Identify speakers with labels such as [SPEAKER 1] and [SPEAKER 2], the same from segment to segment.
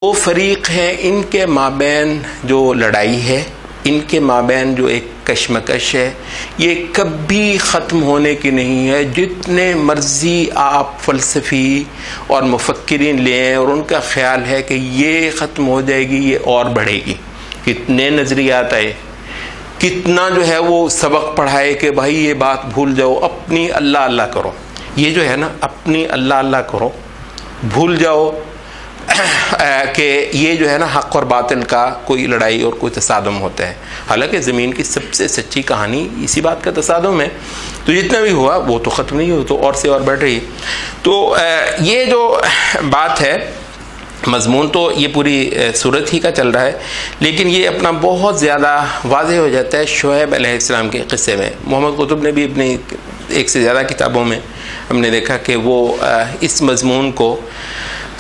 [SPEAKER 1] وہ فریق ہیں، ان کے مابین جو لڑائی ہے، ان کے مابین جو ایک کشمکش ہے، یہ کبھی ختم ہونے کی نہیں ہے. جتنے مرضی آپ فلسفی اور مفکرین لیں اور ان کا خیال ہے کہ یہ ختم ہو جائے گی، یہ اور بڑھے گی. کتنے نظریات آئے، کتنا جو ہے وہ سبق پڑھائے کہ بھائی یہ بات بھول جاؤ، اپنی اللہ اللہ کرو. یہ جو ہے نا اپنی اللہ اللہ کرو، بھول جاؤ کہ یہ جو ہے نا حق اور باطل کا کوئی لڑائی اور کوئی تصادم ہوتا ہے. حالانکہ زمین کی سب سے سچی کہانی اسی بات کا تصادم ہے. تو جتنا بھی ہوا وہ تو ختم نہیں ہوا، تو اور سے اور بڑھ رہی. تو یہ جو بات ہے، مضمون تو یہ پوری صورت ہی کا چل رہا ہے، لیکن یہ اپنا بہت زیادہ واضح ہو جاتا ہے شعیب علیہ السلام کے قصے میں. محمد قطب نے بھی اپنی ایک سے زیادہ کتابوں میں ہم نے دیکھا کہ وہ اس مضمون کو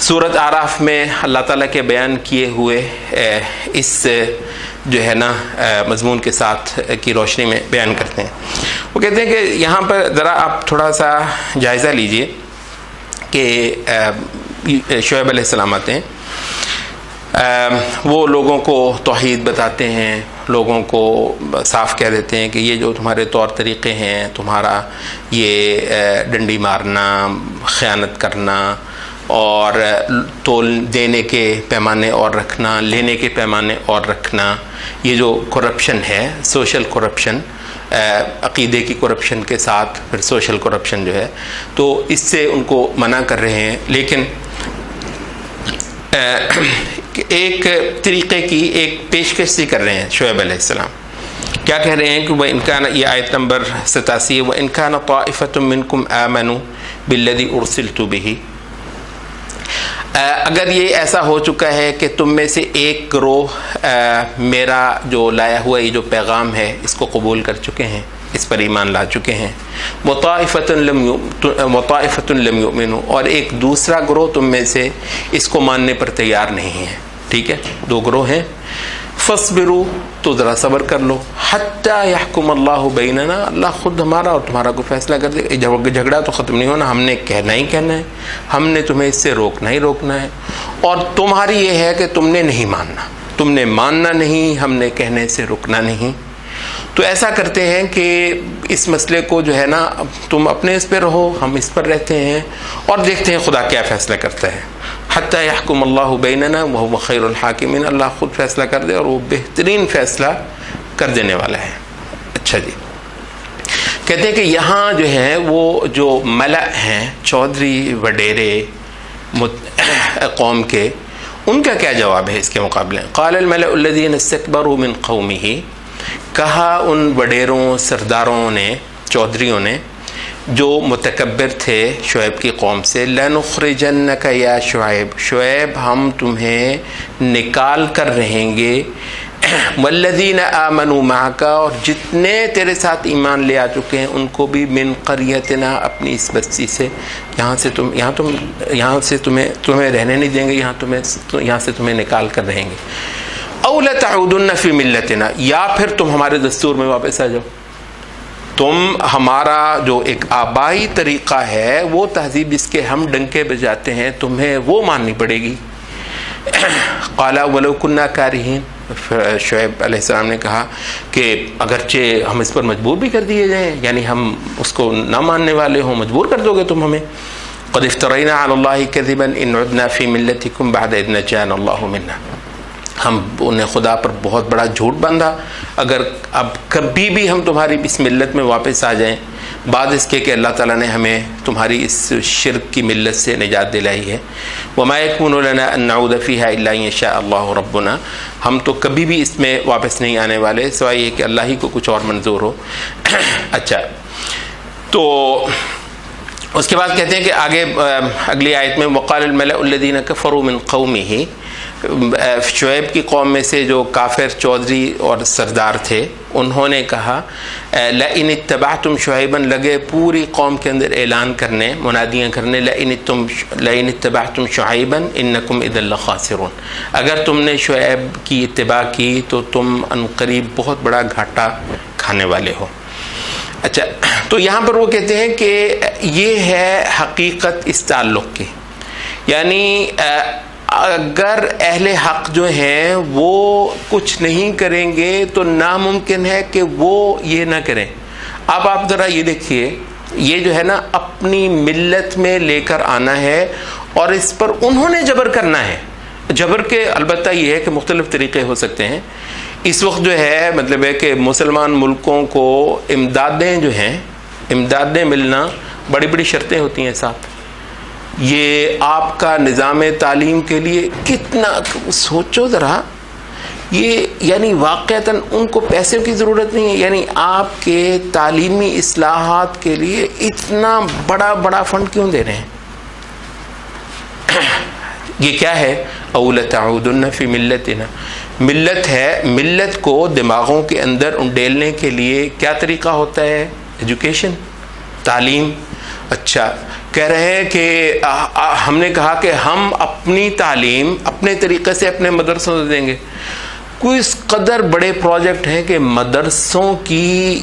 [SPEAKER 1] سورۃ اعراف میں اللہ تعالیٰ کے بیان کیے ہوئے اس جو ہے نا مضمون کے ساتھ کی روشنی میں بیان کرتے ہیں. وہ کہتے ہیں کہ یہاں پر ذرا آپ تھوڑا سا جائزہ لیجئے کہ شعیب علیہ السلام آتے ہیں، وہ لوگوں کو توحید بتاتے ہیں، لوگوں کو صاف کہہ دیتے ہیں کہ یہ جو تمہارے طور طریقے ہیں، تمہارا یہ ڈنڈی مارنا، خیانت کرنا اور تول دینے کے پیمانے اور رکھنا، لینے کے پیمانے اور رکھنا، یہ جو کرپشن ہے، سوشل کرپشن، عقیدے کی کرپشن کے ساتھ پھر سوشل کرپشن جو ہے، تو اس سے ان کو منع کر رہے ہیں. لیکن ایک طریقے کی ایک پیشکش سی کر رہے ہیں شعیب علیہ السلام. کیا کہہ رہے ہیں کہ وَإِنْ كَانَ، یہ آیت نمبر 87، وَإِنْ كَانَ طَائِفَةٌ مِّنْكُمْ آمَنُوا بِالَّذِي أُرْسِلْتُ بِهِ، اگر یہ ایسا ہو چکا ہے کہ تم میں سے ایک گروہ میرا جو لایا ہوا یہ جو پیغام ہے اس کو قبول کر چکے ہیں، اس پر ایمان لا چکے ہیں، وَطَائِفَةٌ لَمْ يُؤْمِنُوا، اور ایک دوسرا گروہ تم میں سے اس کو ماننے پر تیار نہیں ہے. ٹھیک ہے، دو گروہ ہیں. فَاصْبِرُوا، تو ذرا صبر کر لو، حَتَّى يَحْكُمَ اللَّهُ بَيْنَنَا، اللہ خود ہمارا اور تمہارا کو فیصلہ کر دے. جھگڑا تو ختم نہیں ہونا، ہم نے کہنا ہی کہنا ہے، ہم نے تمہیں اس سے روکنا ہی روکنا ہے، اور تمہاری یہ ہے کہ تم نے نہیں ماننا، تم نے ماننا نہیں، ہم نے کہنے سے رکنا نہیں. تو ایسا کرتے ہیں کہ اس مسئلے کو جو ہے نا تم اپنے اس پہ رہو، ہم اس پر رہتے ہیں، اور دیکھتے ہیں خدا کیا فیصلہ کرتا ہے. حتی یحکم اللہ بیننا وہو خیر الحاکمین، اللہ خود فیصلہ کر دے اور وہ بہترین فیصلہ کر دینے والا ہے. اچھا جی، کہتے ہیں کہ یہاں جو ہے وہ جو ملأ ہیں، چودھری وڈیرے قوم کے، ان کا کیا جواب ہے اس کے مقابلے؟ قال الملأ الذین استکبروا من قومہ، کہا ان وڈیروں، سرداروں نے، چودھریوں نے جو متکبر تھے شعیب کی قوم سے، لَنُخْرِجَنَّكَ يَا شعیب، شعیب ہم تمہیں نکال کر رہیں گے، وَالَّذِينَ آمَنُوا مَعَكَ، اور جتنے تیرے ساتھ ایمان لے آ چکے ہیں ان کو بھی، مِن قَرْيَتِنَا، اپنی اس بستی سے، یہاں سے تمہیں رہنے نہیں دیں گے، یہاں سے تمہیں نکال کر رہیں گے. اَوْ لَتَعُودُنَّ فِي مِلَّتِنَا، یا پھر تم ہمارے دستور میں واپس آ جاؤ، تم ہمارا جو ایک آبائی طریقہ ہے، وہ تہذیب جس کے ہم ڈنکے بجاتے ہیں، تمہیں وہ ماننی پڑے گی. قَالَ وَلَوْ كُنَّا كَارِهِينَ، شعیب علیہ السلام نے کہا کہ اگرچہ ہم اس پر مجبور بھی کر دیے جائیں، یعنی ہم اس کو نہ ماننے والے ہوں، مجبور کر دو گے تم ہمیں. قَدْ افْتَرَيْنَا عَلَى اللَّهِ كَذِبًا إِنْ عُدْنَا فِي مِلَّتِكُمْ بَعْدَ إِذْ نَجَّانَا اللَّهُ مِنْهَا، ہم نے خدا پر بہت بڑا جھوٹ باندھا، اگر اب کبھی بھی ہم تمہاری اس ملت میں واپس آ جائیں بعد اس کے کہ اللہ تعالیٰ نے ہمیں تمہاری اس شرک کی ملت سے نجات دلائی ہے. وَمَا يَكُونُ لَنَا أَن نَّعُودَ فِيهَا إِلَّا أَن يَشَاءَ اللَّهُ رَبُّنَا، ہم تو کبھی بھی اس میں واپس نہیں آنے والے سوائے یہ کہ اللہ ہی کو کچھ اور منظور ہو. اچھا، تو اس کے بعد کہتے ہیں کہ آگے اگلی آیت میں وَقَالَ الْمَلَأُ الَّذِينَ كَفَرُوا مِن قَوْمِهِ، شعیب کی قوم میں سے جو کافر چودھری اور سردار تھے انہوں نے کہا لَإِنِ اتَّبَعْتُمْ شُعَيْبًا، لگے پوری قوم کے اندر اعلان کرنے، منادیاں کرنے، لَإِنِ اتَّبَعْتُمْ شُعَيْبًا إِنَّكُمْ إِذًا لَخَاسِرُونَ، اگر تم نے شعیب کی اتباع کی تو تم عنقریب بہت بڑا گھاٹا کھانے والے ہو. اچھا، تو یہاں پر وہ کہتے ہیں کہ یہ ہے حقیقت اس تعلق کی، یعنی اگر اہل حق جو ہیں وہ کچھ نہیں کریں گے تو ناممکن ہے کہ وہ یہ نہ کریں. اب آپ ذرا یہ دیکھیے، یہ جو ہے نا اپنی ملت میں لے کر آنا ہے اور اس پر انہوں نے جبر کرنا ہے. جبر کے البتہ یہ ہے کہ مختلف طریقے ہو سکتے ہیں. اس وقت جو ہے مطلب ہے کہ مسلمان ملکوں کو امدادیں جو ہیں، امدادیں ملنا بڑی بڑی شرطیں ہوتی ہیں ساتھ. یہ آپ کا نظام تعلیم کے لیے کتنا، سوچو ذرا، یہ یعنی واقعتاً ان کو پیسے کی ضرورت نہیں ہے، یعنی آپ کے تعلیمی اصلاحات کے لیے اتنا بڑا بڑا فنڈ کیوں دے رہے ہیں؟ یہ کیا ہے؟ اولتعودن فی ملتنا، ملت ہے. ملت کو دماغوں کے اندر انڈیلنے کے لیے کیا طریقہ ہوتا ہے؟ ایجوکیشن، تعلیم. اچھا، کہہ رہے ہیں کہ ہم نے کہا کہ ہم اپنی تعلیم اپنے طریقے سے اپنے مدرسوں سے دیں گے. کوئی اس قدر بڑے پروجیکٹ ہیں کہ مدرسوں کی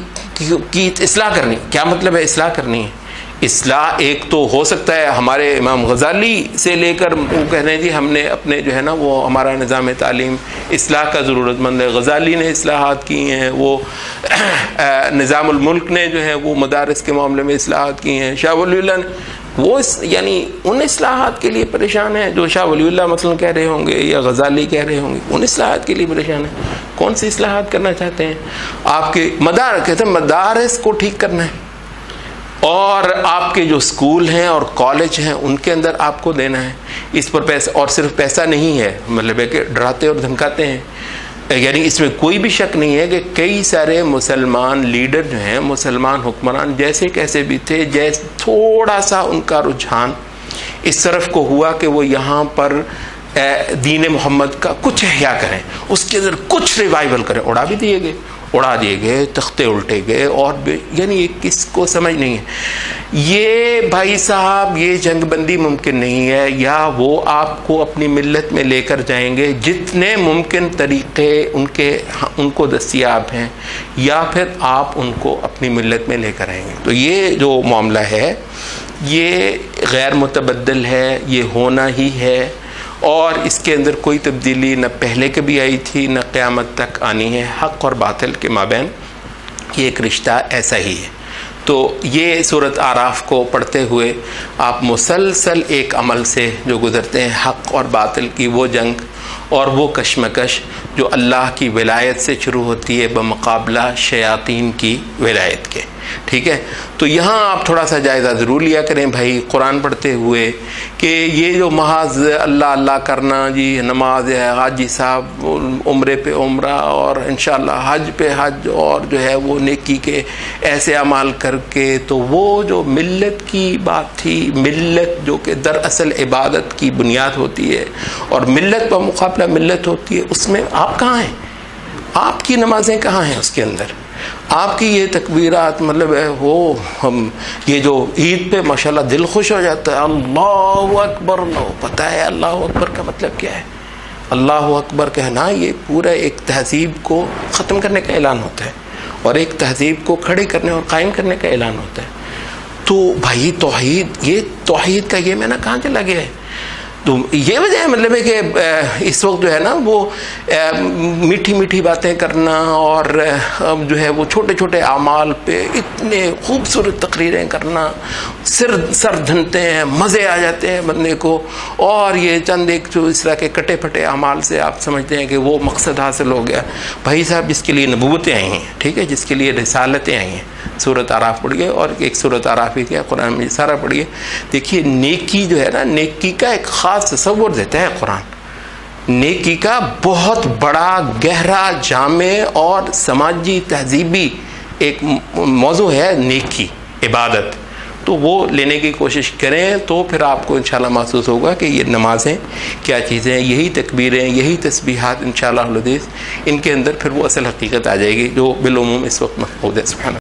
[SPEAKER 1] اصلاح کرنی. کیا مطلب ہے اصلاح کرنی ہے؟ اصلاح ایک تو ہو سکتا ہے ہمارے امام غزالی سے لے کر وہ کہہ رہے ہیں جی ہم نے اپنے جو ہے نا وہ ہمارا نظام تعلیم اصلاح کا ضرورت مند ہے. غزالی نے اصلاحات کی ہیں، وہ نظام الملک نے جو ہے وہ مدارس کے معاملے میں اصلاحات کی ہیں. شاہ ولی اللہ نے وہ یعنی ان اصلاحات کے لیے پریشان ہیں جو شاہ ولی اللہ مثلا کہہ رہے ہوں گے یا غزالی کہہ رہے ہوں گے. ان اصلاحات کے لیے پریشان ہیں. کون سی اصلاحات کرنا چاہتے ہیں؟ آپ کے کہتے ہیں مدارس کو ٹھیک کرنا ہے، اور آپ کے جو اسکول ہیں اور کالج ہیں ان کے اندر آپ کو دینا ہے. اس پر پیسہ، اور صرف پیسہ نہیں ہے، مطلب ہے کہ ڈراتے اور دھمکاتے ہیں. یعنی اس میں کوئی بھی شک نہیں ہے کہ کئی سارے مسلمان لیڈر جو ہیں، مسلمان حکمران جیسے کیسے بھی تھے، جیسے تھوڑا سا ان کا رجحان اس طرف کو ہوا کہ وہ یہاں پر دین محمد کا کچھ احیاء کریں، اس کے اندر کچھ ریوائول کریں، اڑا دیے گئے، تختے الٹے گئے، اور یعنی یہ کس کو سمجھ نہیں ہے. یہ بھائی صاحب یہ جنگ بندی ممکن نہیں ہے. یا وہ آپ کو اپنی ملت میں لے کر جائیں گے جتنے ممکن طریقے ان کو دستیاب ہیں، یا پھر آپ ان کو اپنی ملت میں لے کر آئیں گے. تو یہ جو معاملہ ہے یہ غیر متبدل ہے، یہ ہونا ہی ہے، اور اس کے اندر کوئی تبدیلی نہ پہلے کبھی آئی تھی نہ قیامت تک آنی ہے. حق اور باطل کے مابین یہ ایک رشتہ ایسا ہی ہے. تو یہ سورۃ اعراف کو پڑھتے ہوئے آپ مسلسل ایک عمل سے جو گزرتے ہیں، حق اور باطل کی وہ جنگ اور وہ کشمکش جو اللہ کی ولایت سے شروع ہوتی ہے بمقابلہ شیاطین کی ولایت کے. ٹھیک ہے، تو یہاں آپ تھوڑا سا جائزہ ضرور لیا کریں بھائی قرآن پڑھتے ہوئے کہ یہ جو محض اللہ اللہ کرنا، جی نماز ہے، حاجی صاحب عمرے پہ عمرہ اور انشاءاللہ حج پہ حج، اور جو ہے وہ نیکی کے ایسے اعمال کر کے، تو وہ جو ملت کی بات تھی، ملت جو کہ دراصل عبادت کی بنیاد ہوتی ہے اور ملت پر مقابلہ ملت ہوتی ہے، اس میں آپ کہاں ہیں؟ آپ کی نمازیں کہاں ہیں اس کے اندر؟ آپ کی یہ تکبیرات، مطلب ہے وہ ہم یہ جو عید پہ ماشاءاللہ دل خوش ہو جاتا ہے، اللہ اکبر. پتہ ہے اللہ اکبر کا مطلب کیا ہے؟ اللہ اکبر کہنا یہ پورا ایک تہذیب کو ختم کرنے کا اعلان ہوتا ہے اور ایک تہذیب کو کھڑی کرنے اور قائم کرنے کا اعلان ہوتا ہے. تو بھائی توحید، یہ توحید کا یہ میں نے کہاں چلا گیا ہے؟ تو یہ وجہ ہے مطلب ہے کہ اس وقت جو ہے نا وہ میٹھی میٹھی باتیں کرنا اور جو ہے وہ چھوٹے چھوٹے اعمال پہ اتنے خوبصورت تقریریں کرنا، سر دھنتے ہیں، مزے آ جاتے ہیں بندے کو، اور یہ چند ایک جو اس طرح کے کٹے پھٹے اعمال سے آپ سمجھتے ہیں کہ وہ مقصد حاصل ہو گیا. بھائی صاحب جس کے لیے نبوتیں آئی ہیں، ٹھیک ہے، جس کے لیے رسالتیں آئی ہیں، سورۃ اعراف پڑھیے اور ایک سورۃ اعراف ہی کیا قرآن میں سارا پڑھیے. دیکھیے نیکی جو ہے نا، نیکی کا ایک خاص تصور دیتا ہے قرآن. نیکی کا بہت بڑا گہرا جامع اور سماجی تہذیبی ایک موضوع ہے نیکی، عبادت. تو وہ لینے کی کوشش کریں تو پھر آپ کو انشاءاللہ محسوس ہوگا کہ یہ نمازیں کیا چیزیں ہیں، یہی تکبیریں، یہی تسبیحات انشاءاللہ العزیز، ان کے اندر پھر وہ اصل حقیقت آ جائے گی جو بالعموم اس وقت مفقود ہے. سبحان